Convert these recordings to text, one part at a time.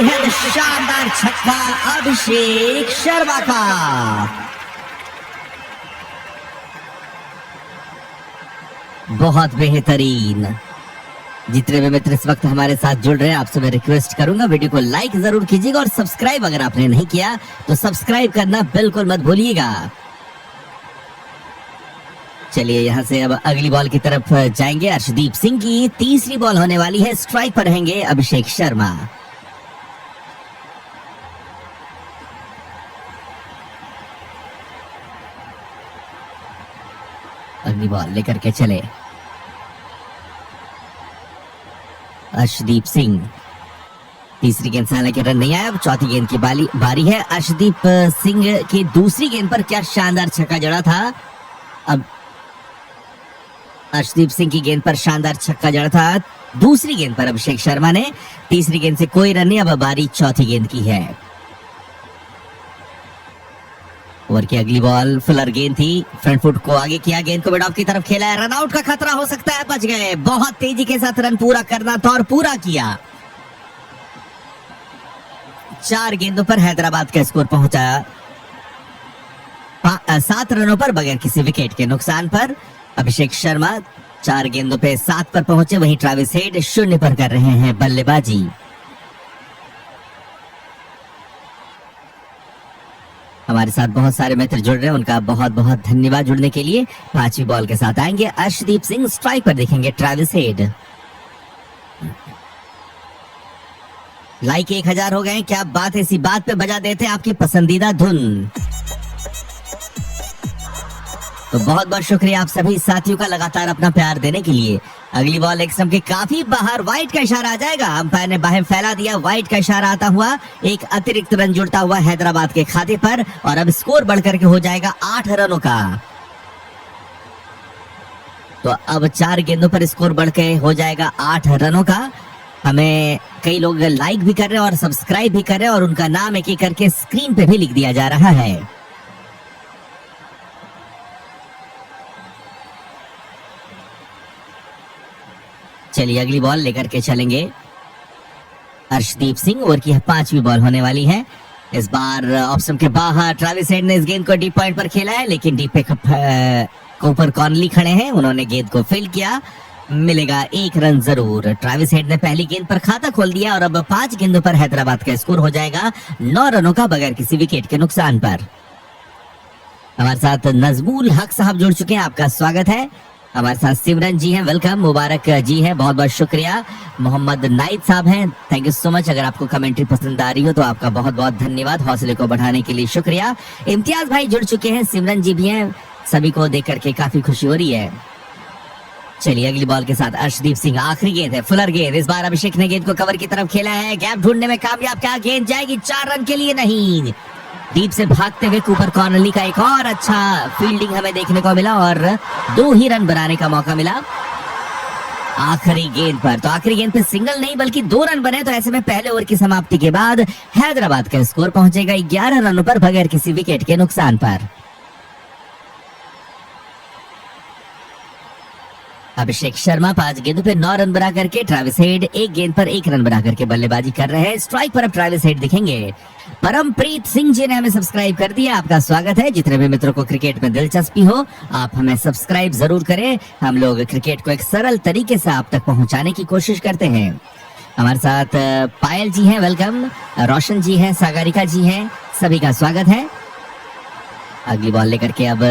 बेहद शानदार छक्का अभिषेक शर्मा का। बहुत बेहतरीन। जितने भी मित्र इस वक्त हमारे साथ जुड़ रहे हैं, आपसे मैं रिक्वेस्ट करूंगा वीडियो को लाइक जरूर कीजिएगा और सब्सक्राइब अगर आपने नहीं किया तो सब्सक्राइब करना बिल्कुल मत भूलिएगा। चलिए यहां से अब अगली बॉल की तरफ जाएंगे। अर्शदीप सिंह की तीसरी बॉल होने वाली है। स्ट्राइक पर रहेंगे अभिषेक शर्मा। अगली बॉल लेकर के चले अर्शदीप सिंह। तीसरी गेंद से हालांकि रन नहीं आया। अब चौथी गेंद की बारी है। अर्शदीप सिंह की दूसरी गेंद पर क्या शानदार छक्का जड़ा था। अब अर्शदीप सिंह की गेंद पर शानदार छक्का जड़ा था। दूसरी गेंद पर अभिषेक शर्मा ने। तीसरी गेंद से कोई रन नहीं। अब बारी चौथी गेंद की है। ओवर की अगली बॉल फुलर गेंद थी। फ्रंट फुट को आगे किया, गेंद को मिड ऑफ की तरफ खेला है। रन आउट का खतरा हो सकता है, बच गए। बहुत तेजी के साथ रन पूरा करना था और पूरा किया। 4 गेंदों पर हैदराबाद का स्कोर पहुंचा 7 रनों पर बगैर किसी विकेट के नुकसान पर। अभिषेक शर्मा 4 गेंदों पे 7 पर पहुंचे। वहीं ट्रेविस हेड 0 पर कर रहे हैं बल्लेबाजी। हमारे साथ बहुत सारे मित्र जुड़ रहे हैं, उनका बहुत बहुत धन्यवाद जुड़ने के लिए। 5वीं बॉल के साथ आएंगे अर्शदीप सिंह। स्ट्राइक पर देखेंगे ट्रेविस हेड। लाइक 1000 हो गए। क्या बात है, इसी बात पे बजा देते हैं आपकी पसंदीदा धुन। तो बहुत बहुत शुक्रिया आप सभी साथियों का लगातार अपना प्यार देने के लिए। अगली बॉल एक स्टंप के काफी बाहर, वाइड का इशारा आ जाएगा। अंपायर ने बाहें फैला दिया। वाइड का इशारा आता हुआ एक अतिरिक्त रन जुड़ता हुआ हैदराबाद के खाते पर और अब स्कोर बढ़कर के हो जाएगा 8 रनों का। तो अब 4 गेंदों पर स्कोर बढ़ के हो जाएगा 8 रनों का। हमें कई लोग लाइक भी कर रहे हैं और सब्सक्राइब भी कर रहे हैं और उनका नाम एक एक करके स्क्रीन पे भी लिख दिया जा रहा है। चलिए अगली बॉल लेकर के चलेंगे अर्शदीप सिंह। ओवर की 5वीं बॉल होने वाली है। इस बार ऑफ स्टंप के बाहर ट्रेविस हेड ने इस गेंद को डीप पॉइंट पर खेला है, लेकिन डीप पे ऊपर कॉर्नली खड़े हैं, उन्होंने गेंद को फील्ड किया। मिलेगा 1 रन जरूर। ट्रेविस हेड ने पहली गेंद पर खाता खोल दिया और अब 5 गेंदों पर हैदराबाद का स्कोर हो जाएगा 9 रनों का बगैर किसी विकेट के नुकसान पर। हमारे साथ नजमुल हक साहब जुड़ चुके हैं, आपका स्वागत है। हमारे साथ सिमरन जी हैं, वेलकम। मुबारक जी हैं, बहुत बहुत शुक्रिया। मोहम्मद नाइद साहब हैं, थैंक यू सो मच। अगर आपको कमेंट्री पसंद आ रही हो तो आपका बहुत बहुत धन्यवाद। हौसले को बढ़ाने के लिए शुक्रिया। इम्तियाज भाई जुड़ चुके हैं, सिमरन जी भी हैं। सभी को देख करके काफी खुशी हो रही है। चलिए अगली बॉल के साथ अर्शदीप सिंह। आखिरी गेंद है, फुलर गेंद। इस बार अभिषेक ने गेंद को कवर की तरफ खेला है। गैप ढूंढने में कामयाब। क्या गेंद जाएगी 4 रन के लिए? नहीं, डीप से भागते हुए कूपर कॉर्नली का एक और अच्छा फील्डिंग हमें देखने को मिला और 2 ही रन बनाने का मौका मिला आखिरी गेंद पर। तो आखिरी गेंद पे सिंगल नहीं बल्कि 2 रन बने। तो ऐसे में पहले ओवर की समाप्ति के बाद हैदराबाद का स्कोर पहुंचेगा 11 रनों पर बगैर किसी विकेट के नुकसान पर। अभिषेक शर्मा 5 गेंदों पे 9 रन बना करके, ट्रेविस हेड 1 गेंद पर 1 रन बना करके बल्लेबाजी कर रहे हैं। स्ट्राइक पर अब ट्रेविस हेड दिखेंगे। परमप्रीत सिंह जी ने हमें सब्सक्राइब कर दिया, आपका स्वागत है। जितने भी मित्रों को क्रिकेट में दिलचस्पी हो आप हमें सब्सक्राइब जरूर करें। हम लोग क्रिकेट को एक सरल तरीके से आप तक पहुंचाने की कोशिश करते हैं। हमारे साथ पायल जी हैं, वेलकम। रोशन जी हैं, सागरिका जी हैं, सभी का स्वागत है। अगली बॉल लेकर के अब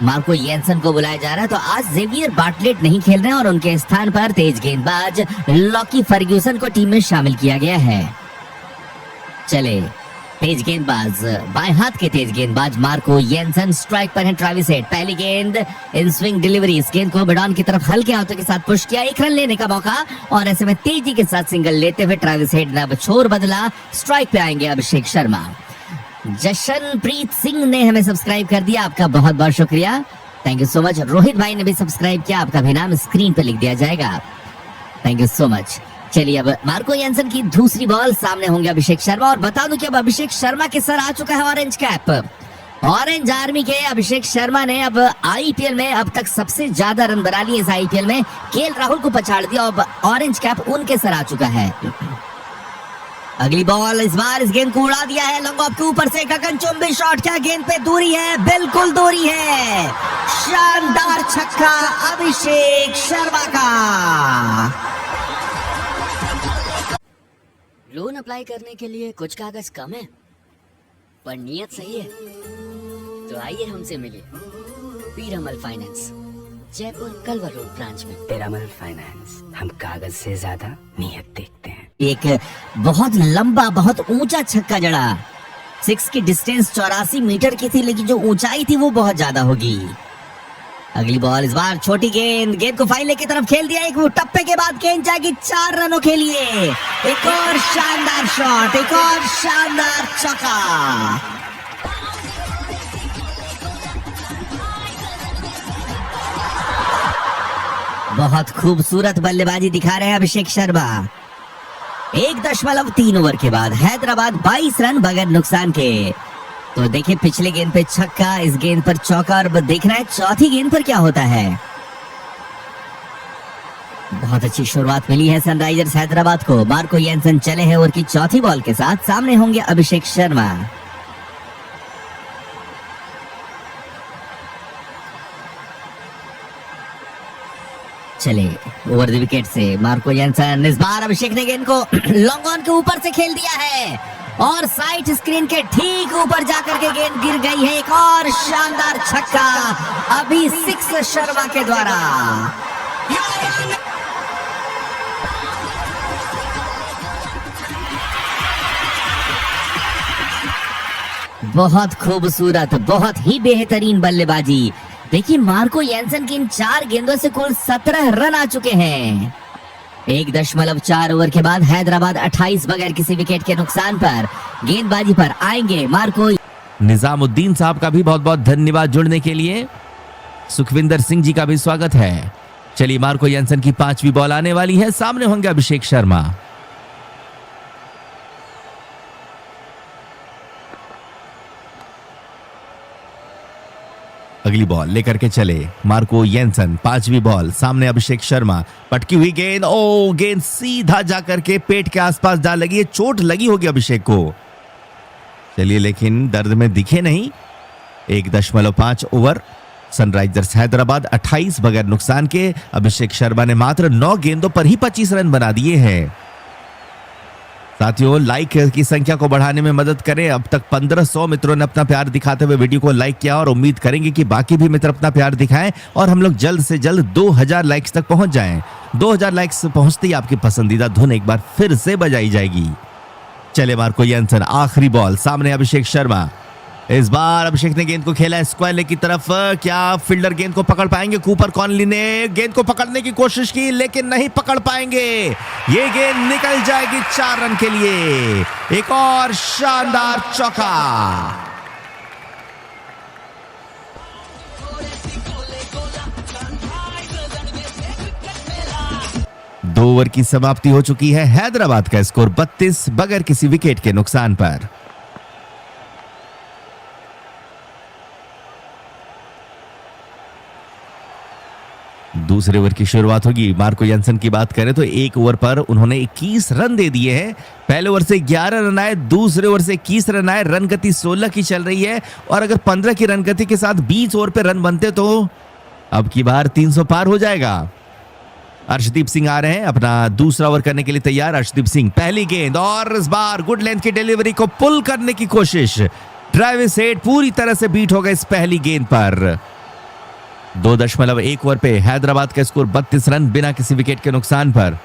मार्को येंसन को बुलाया जा रहा है। तो आज जेवियर बार्टलेट नहीं खेल रहे हैं और उनके स्थान पर तेज गेंदबाज लॉकी फर्ग्यूसन को टीम में शामिल किया गया है। चले तेज गेंदबाज, बाएं हाथ के तेज गेंदबाज मार्को येंसन स्ट्राइक पर है। ट्रेविस हेड पहली गेंद इन स्विंग डिलीवरी, इस गेंद को मिडऑन की तरफ हल्के हाथों के साथ पुश किया। 1 रन लेने का मौका और ऐसे में तेजी के साथ सिंगल लेते हुए ट्रेविस हेड ने अब छोर बदला। स्ट्राइक पे आएंगे अभिषेक शर्मा। जशनप्रीत सिंह ने हमें सब्सक्राइब कर दिया, आपका बहुत बहुत शुक्रिया, thank you so much. Rohit भाई ने भी सब्सक्राइब किया, आपका भी नाम स्क्रीन पे लिख दिया जाएगा, थैंक यू सो मच। चलिए अब मार्को येंसन की दूसरी बॉल, सामने होंगे अभिषेक शर्मा। और बता दूं कि अब अभिषेक शर्मा के सर आ चुका है ऑरेंज कैप। ऑरेंज आर्मी के अभिषेक शर्मा ने अब आईपीएल में अब तक सबसे ज्यादा रन बना लिए। इस आईपीएल में केएल राहुल को पछाड़ दिया। अब ऑरेंज कैप उनके सर आ चुका है। अगली बॉल, इस बार इस गेंद को उड़ा दिया है लॉन्ग ऑफ के ऊपर से, गगनचुंबी शॉट, क्या गेंद पे दूरी है, बिल्कुल दूरी है, शानदार छक्का अभिषेक शर्मा का। लोन अप्लाई करने के लिए कुछ कागज कम है पर नियत सही है, तो आइए हमसे मिलिए Piramal finance, Jaipur culvert road branch में। पीरामल फाइनेंस, हम कागज से ज्यादा नियत देखते हैं। एक बहुत लंबा, बहुत ऊंचा छक्का जड़ा, 6 की डिस्टेंस 84 मीटर की थी, लेकिन जो ऊंचाई थी वो बहुत ज्यादा होगी। अगली बॉल, इस बार छोटी गेंद, गेंद को फाइले की तरफ खेल दिया, एक टप्पे के बाद गेंद जाएगी 4 रनों के लिए। एक और शानदार शॉट, एक और शानदार छक्का। बहुत खूबसूरत बल्लेबाजी दिखा रहे हैं अभिषेक शर्मा। 1.3 ओवर के बाद हैदराबाद 22 रन बगैर नुकसान के। तो देखिए पिछले गेंद पे छक्का, इस गेंद पर चौका, और देखना है चौथी गेंद पर क्या होता है। बहुत अच्छी शुरुआत मिली है सनराइजर्स हैदराबाद को। मार्को येंसन चले हैं ओवर की चौथी बॉल के साथ, सामने होंगे अभिषेक शर्मा। चले ओवर द विकेट से मार्को येंसन, इस बार अभिषेक ने गेंद को लॉन्ग ऑन के ऊपर से खेल दिया है और साइड स्क्रीन के ठीक ऊपर जाकर के गेंद गिर गई है। एक और शानदार छक्का अभिषेक शर्मा के द्वारा। बहुत खूबसूरत, बहुत ही बेहतरीन बल्लेबाजी। देखिए मार्को येंसन की इन 4 गेंदों से कुल 17 रन आ चुके हैं। 1.4 ओवर के बाद हैदराबाद 28 बगैर किसी विकेट के नुकसान पर गेंदबाजी पर आएंगे मार्को। निजामुद्दीन साहब का भी बहुत बहुत धन्यवाद जुड़ने के लिए। सुखविंदर सिंह जी का भी स्वागत है। चलिए मार्को येंसन की 5वीं बॉल आने वाली है, सामने होंगे अभिषेक शर्मा। अगली बॉल लेकर के चले मार्को येंसन, 5वीं बॉल, सामने अभिषेक शर्मा, पटकी हुई गेंद, ओ गेंद सीधा जाकर के पेट के आसपास जा लगी है, चोट लगी होगी अभिषेक को। चलिए लेकिन दर्द में दिखे नहीं। 1.5 ओवर, सनराइजर्स हैदराबाद 28 बगैर नुकसान के। अभिषेक शर्मा ने मात्र 9 गेंदों पर ही 25 रन बना दिए हैं। साथियों लाइक की संख्या को बढ़ाने में मदद करें। अब तक 1500 मित्रों ने अपना प्यार दिखाते हुए वीडियो को लाइक किया और उम्मीद करेंगे कि बाकी भी मित्र अपना प्यार दिखाएं और हम लोग जल्द से जल्द 2000 लाइक्स तक पहुंच जाएं। 2000 लाइक्स पहुंचते ही आपकी पसंदीदा धुन एक बार फिर से बजाई जाएगी। चले मार्को येंसन, आखिरी बॉल, सामने अभिषेक शर्मा। इस बार अभिषेक ने गेंद को खेला स्क्वायर लेग की तरफ। क्या फील्डर गेंद को पकड़ पाएंगे? कूपर कॉनली ने गेंद को पकड़ने की कोशिश की लेकिन नहीं पकड़ पाएंगे। ये गेंद निकल जाएगी 4 रन के लिए। एक और शानदार चौका। दो ओवर की समाप्ति हो चुकी है। हैदराबाद का स्कोर 32 बगैर किसी विकेट के नुकसान पर। दूसरे ओवर की शुरुआत होगी। मार्को येंसन की बात करें तो 1 ओवर पर उन्होंने 21 रन दे दिए हैं। पहले ओवर से 11 रन आए, दूसरे ओवर से 21 रन आए। रन गति 16 की चल रही है और अगर 15 की रन गति के साथ 20 ओवर पे रन बनते तो अब की बार 300 पार हो जाएगा। अर्शदीप सिंह आ रहे हैं, अपना दूसरा ओवर करने के लिए तैयार। अर्शदीप सिंह, पहली गेंद और इस बार गुड लेंथ की डिलीवरी को पुल करने की कोशिश। ट्रेविस हेड पूरी तरह से बीट हो गए इस पहली गेंद पर। 2.1 ओवर पे हैदराबाद का स्कोर 32 रन बिना किसी विकेट के नुकसान पर।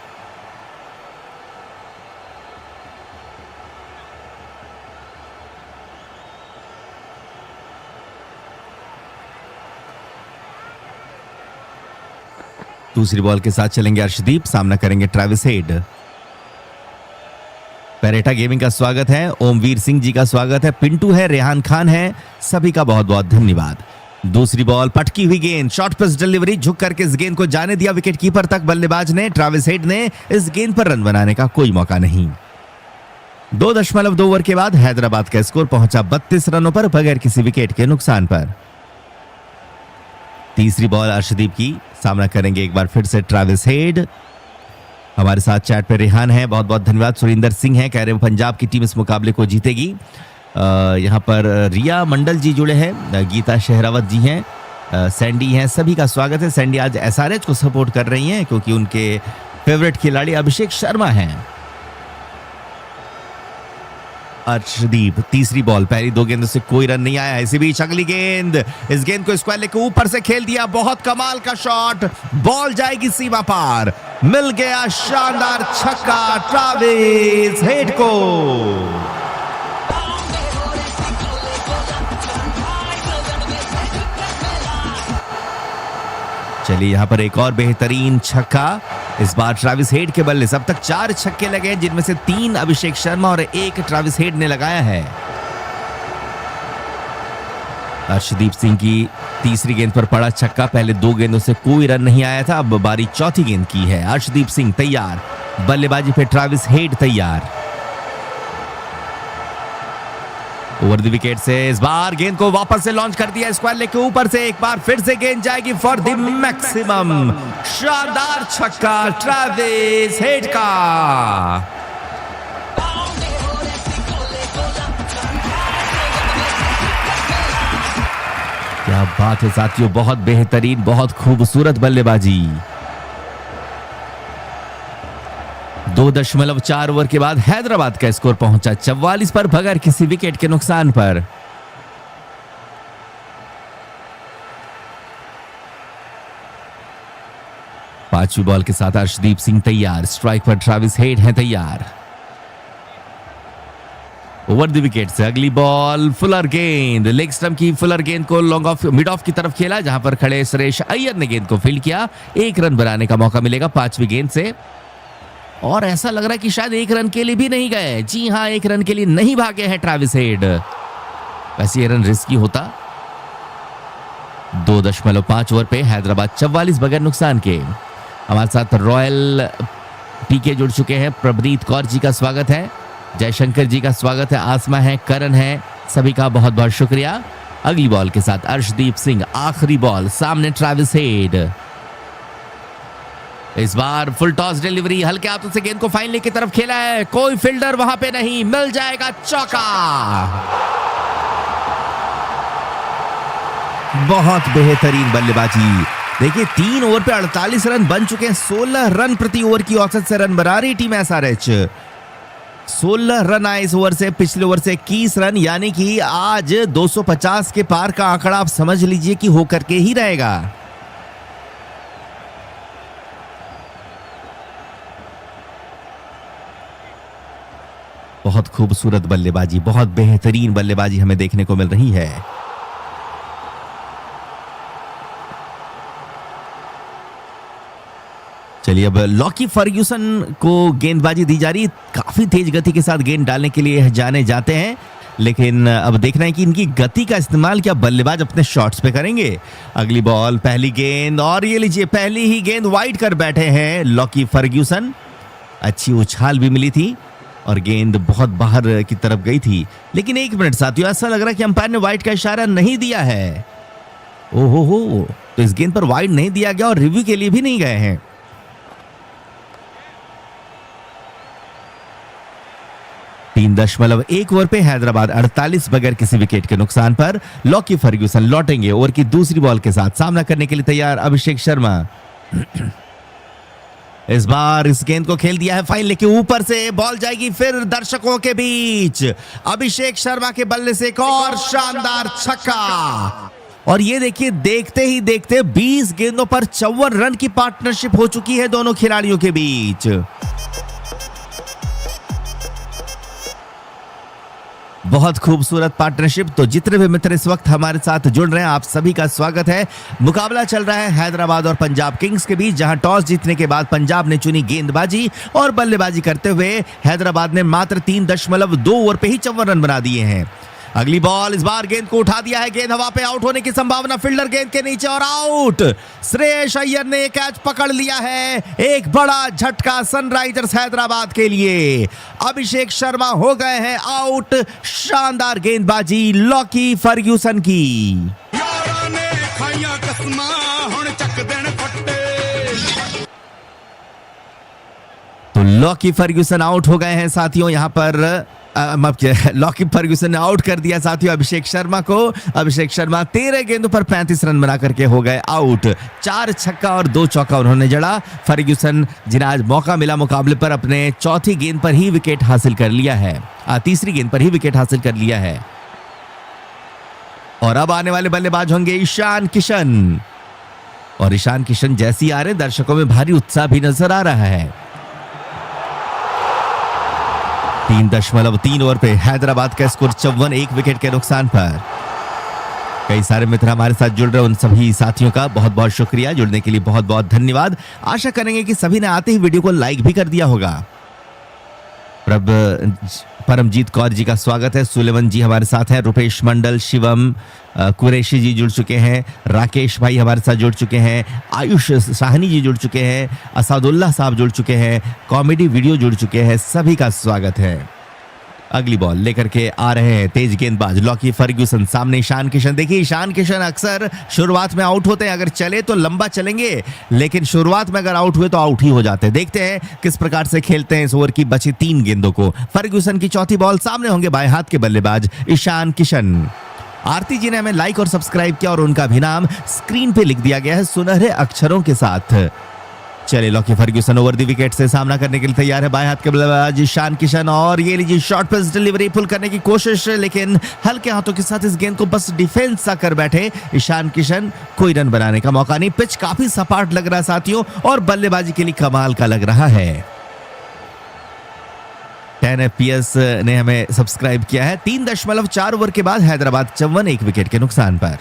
दूसरी बॉल के साथ चलेंगे अर्शदीप, सामना करेंगे ट्रेविस हेड। पेरेटा गेमिंग का स्वागत है, ओमवीर सिंह जी का स्वागत है, पिंटू है, रेहान खान है, सभी का बहुत बहुत धन्यवाद। दूसरी बॉल, पटकी हुई गेंद, शॉर्ट पिच डिलीवरी, झुक करके इस गेंद को जाने दिया विकेट कीपर तक। बल्लेबाज ने, ट्रेविस हेड ने इस गेंद पर रन बनाने का कोई मौका नहीं। 2.2 ओवर के बाद हैदराबाद का स्कोर पहुंचा 32 रनों पर बगैर किसी विकेट के नुकसान पर। तीसरी बॉल अर्शदीप की, सामना करेंगे एक बार फिर से ट्रेविस हेड। हमारे साथ चैट पे रेहान है, बहुत बहुत धन्यवाद। सुरेंद्र सिंह है, कह रहे हैं पंजाब की टीम इस मुकाबले को जीतेगी। यहाँ पर रिया मंडल जी जुड़े हैं, गीता शहरावत जी हैं, सैंडी हैं, सभी का स्वागत है। सैंडी आज एसआरएच को सपोर्ट कर रही हैं क्योंकि उनके फेवरेट खिलाड़ी अभिषेक शर्मा हैं। अर्शदीप, तीसरी बॉल, पहली 2 गेंदों से कोई रन नहीं आया। इसी बीच अगली गेंद, इस गेंद को स्क्वायर लेग के ऊपर से खेल दिया, बहुत कमाल का शॉट, बॉल जाएगी सीमा पार, मिल गया शानदार छक्का ट्रेविस हेड को। चलिए यहाँ पर एक और बेहतरीन छक्का, इस बार ट्रेविस हेड के बल्ले से। अब तक 4 छक्के लगे हैं जिनमें से 3 अभिषेक शर्मा और 1 ट्रेविस हेड ने लगाया है। अर्शदीप सिंह की तीसरी गेंद पर पड़ा छक्का, पहले 2 गेंदों से कोई रन नहीं आया था, अब बारी चौथी गेंद की है। अर्शदीप सिंह तैयार, बल्लेबाजी पे ट्रेविस हेड तैयार। ओवर द विकेट से इस बार गेंद को वापस से लॉन्च कर दिया स्क्वायर लेग के ऊपर से, एक बार फिर से गेंद जाएगी फॉर द मैक्सिमम। शानदार छक्का ट्रेविस हेड का। क्या बात है साथियों, बहुत बेहतरीन, बहुत खूबसूरत बल्लेबाजी। 2.4 ओवर के बाद हैदराबाद का स्कोर पहुंचा 44 पर बगैर किसी विकेट के नुकसान पर। पांचवी बॉल के साथ अर्शदीप सिंह तैयार, स्ट्राइक पर ट्रेविस हेड हैं तैयार। ओवर द विकेट से अगली बॉल, फुलर गेंद, लेग स्टंप की फुलर गेंद को लॉन्ग ऑफ मिड ऑफ की तरफ खेला, जहां पर खड़े सुरेश अय्यर ने गेंद को फील्ड किया। 1 रन बनाने का मौका मिलेगा 5वीं गेंद से, और ऐसा लग रहा है कि शायद 1 रन के लिए भी नहीं गए। जी हां, 1 रन के लिए नहीं भागे हैं ट्रेविस हेड। वैसे ये रन रिस्की होता। 2.5 ओवर पे हैदराबाद 44 बगैर नुकसान के। हमारे साथ रॉयल पीके जुड़ चुके हैं, प्रभनीत कौर जी का स्वागत है, जयशंकर जी का स्वागत है, आसमा है, करण है, सभी का बहुत बहुत शुक्रिया। अगली बॉल के साथ अर्शदीप सिंह, आखिरी बॉल, सामने ट्रेविस हेड। इस बार फुल टॉस डिलीवरी, हल्के हाथों से गेंद को फाइन लेग की तरफ खेला है, कोई फील्डर वहां पे नहीं, मिल जाएगा चौका। बहुत बेहतरीन बल्लेबाजी। देखिए 3 ओवर पे 48 रन बन चुके हैं, 16 रन प्रति ओवर की औसत से रन बना रही टीम एसआरएच। 16 रन आए इस ओवर से, पिछले ओवर से 21 रन, यानी कि आज 250 के पार का आंकड़ा आप समझ लीजिए कि होकर के ही रहेगा। बहुत खूबसूरत बल्लेबाजी, बहुत बेहतरीन बल्लेबाजी हमें देखने को मिल रही है। चलिए अब लॉकी फर्ग्यूसन को गेंदबाजी दी जा रही, काफी तेज गति के साथ गेंद डालने के लिए जाने जाते हैं, लेकिन अब देखना है कि इनकी गति का इस्तेमाल क्या बल्लेबाज अपने शॉट्स पे करेंगे। अगली बॉल, पहली गेंद, और ये लीजिए पहली ही गेंद वाइड कर बैठे हैं लॉकी फर्ग्यूसन। अच्छी उछाल भी मिली थी और गेंद बहुत बाहर की तरफ गई थी, लेकिन 1 मिनट साथियों, ऐसा लग रहा है कि अंपायर ने वाइड का इशारा नहीं दिया है। ओहो, तो इस गेंद पर वाइड नहीं दिया गया और रिव्यू के लिए भी नहीं गए हैं। 3.1 ओवर पे हैदराबाद 48 बगैर किसी विकेट के नुकसान पर। लॉकी फर्ग्यूसन लौटेंगे ओवर की दूसरी बॉल के साथ, सामना करने के लिए तैयार अभिषेक शर्मा। इस बार इस गेंद को खेल दिया है फाइन लेग के ऊपर से, बॉल जाएगी फिर दर्शकों के बीच। अभिषेक शर्मा के बल्ले से एक और शानदार छक्का, और ये देखिए देखते ही देखते 20 गेंदों पर 54 रन की पार्टनरशिप हो चुकी है दोनों खिलाड़ियों के बीच। बहुत खूबसूरत पार्टनरशिप। तो जितने भी मित्र इस वक्त हमारे साथ जुड़ रहे हैं, आप सभी का स्वागत है। मुकाबला चल रहा है हैदराबाद और पंजाब किंग्स के बीच, जहां टॉस जीतने के बाद पंजाब ने चुनी गेंदबाजी और बल्लेबाजी करते हुए हैदराबाद ने मात्र 3.2 ओवर पे ही 54 रन बना दिए हैं। अगली बॉल, इस बार गेंद को उठा दिया है, गेंद हवा पे, आउट होने की संभावना, फील्डर गेंद के नीचे और आउट। श्रेयस अय्यर ने कैच पकड़ लिया है, एक बड़ा झटका सनराइजर्स हैदराबाद के लिए। अभिषेक शर्मा हो गए हैं आउट। शानदार गेंदबाजी लॉकी फर्ग्यूसन की। तो लॉकी फर्ग्यूसन आउट हो गए हैं साथियों। यहाँ पर लॉकी फर्ग्यूसन ने आउट कर दिया साथियों अभिषेक शर्मा को। अभिषेक शर्मा 13 गेंदों पर 35 रन बना करके हो गए आउट। 4 छक्का और 2 चौका उन्होंने जड़ा। फर्ग्यूसन जिन्हें आज मौका मिला मुकाबले पर अपने चौथी गेंद पर ही विकेट हासिल कर लिया है, तीसरी गेंद पर ही विकेट हासिल कर लिया है। और अब आने वाले बल्लेबाज होंगे ईशान किशन। और ईशान किशन जैसी आ रहे, दर्शकों में भारी उत्साह भी नजर आ रहा है। 3.3 ओवर पे हैदराबाद का स्कोर 54, 1 विकेट के नुकसान पर। कई सारे मित्र हमारे साथ जुड़ रहे, उन सभी साथियों का बहुत बहुत शुक्रिया, जुड़ने के लिए बहुत बहुत धन्यवाद। आशा करेंगे कि सभी ने आते ही वीडियो को लाइक भी कर दिया होगा। परमजीत कौर जी का स्वागत है। सुलेमान जी हमारे साथ हैं। रुपेश मंडल, शिवम कुरैशी जी जुड़ चुके हैं। राकेश भाई हमारे साथ जुड़ चुके हैं। आयुष साहनी जी जुड़ चुके हैं। असादुल्लाह साहब जुड़ चुके हैं। कॉमेडी वीडियो जुड़ चुके हैं। सभी का स्वागत है। अगली बॉल लेकर के आ रहे हैं तेज गेंदबाज लॉकी फर्ग्यूसन। सामने ईशान किशन। देखिए ईशान किशन अक्सर शुरुआत में आउट होते हैं, अगर चले तो लंबा चलेंगे, लेकिन शुरुआत में अगर आउट हुए तो आउट ही हो जाते हैं। देखते हैं किस प्रकार से खेलते हैं इस ओवर की बची 3 गेंदों को। फर्ग्यूसन की चौथी बॉल, सामने होंगे बाएं हाथ के बल्लेबाज ईशान किशन। आरती जी ने हमें लाइक और सब्सक्राइब किया और उनका भी नाम स्क्रीन पे लिख दिया गया है सुनहरे अक्षरों के साथ। चले Lockie Ferguson over the wicket से सामना करने के लिए तैयार है बाएं हाथ के बल्लेबाज ईशान किशन। और ये लीजिए शॉर्ट पिच डिलीवरी, पुल करने की कोशिश, लेकिन हल्के हाथों के साथ इस गेंद को बस डिफेंस सा कर बैठे ईशान किशन। कोई रन बनाने का मौका नहीं। पिच काफी सपाट लग रहा है साथियों और बल्लेबाजी के लिए कमाल का लग रहा है। 10 FPS ने हमें सब्सक्राइब किया है। 3.4 ओवर के बाद हैदराबाद 54, 1 विकेट के नुकसान पर।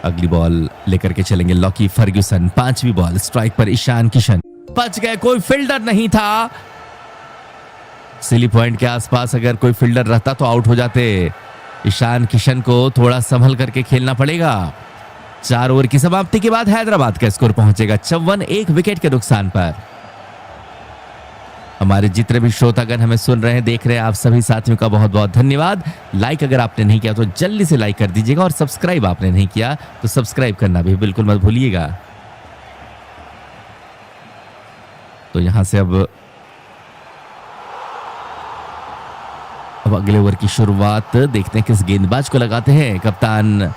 अगली बॉल लेकर के चलेंगे लॉकी फर्ग्यूसन। 5वीं बॉल, स्ट्राइक पर ईशान किशन। बच गए, कोई फील्डर नहीं था। सिली पॉइंट के आसपास अगर कोई फील्डर रहता तो आउट हो जाते। ईशान किशन को थोड़ा संभल करके खेलना पड़ेगा। 4 ओवर की समाप्ति के बाद हैदराबाद का स्कोर पहुंचेगा 54, 1 विकेट के नुकसान पर। हमारे जितने भी श्रोतागण हमें सुन रहे हैं, देख रहे हैं, आप सभी साथियों का बहुत बहुत धन्यवाद। लाइक अगर आपने नहीं किया तो जल्दी से लाइक कर दीजिएगा और सब्सक्राइब आपने नहीं किया तो सब्सक्राइब करना भी बिल्कुल मत भूलिएगा। तो यहां से अब अगले ओवर की शुरुआत देखते हैं किस गेंदबाज को लगाते हैं। कप्तान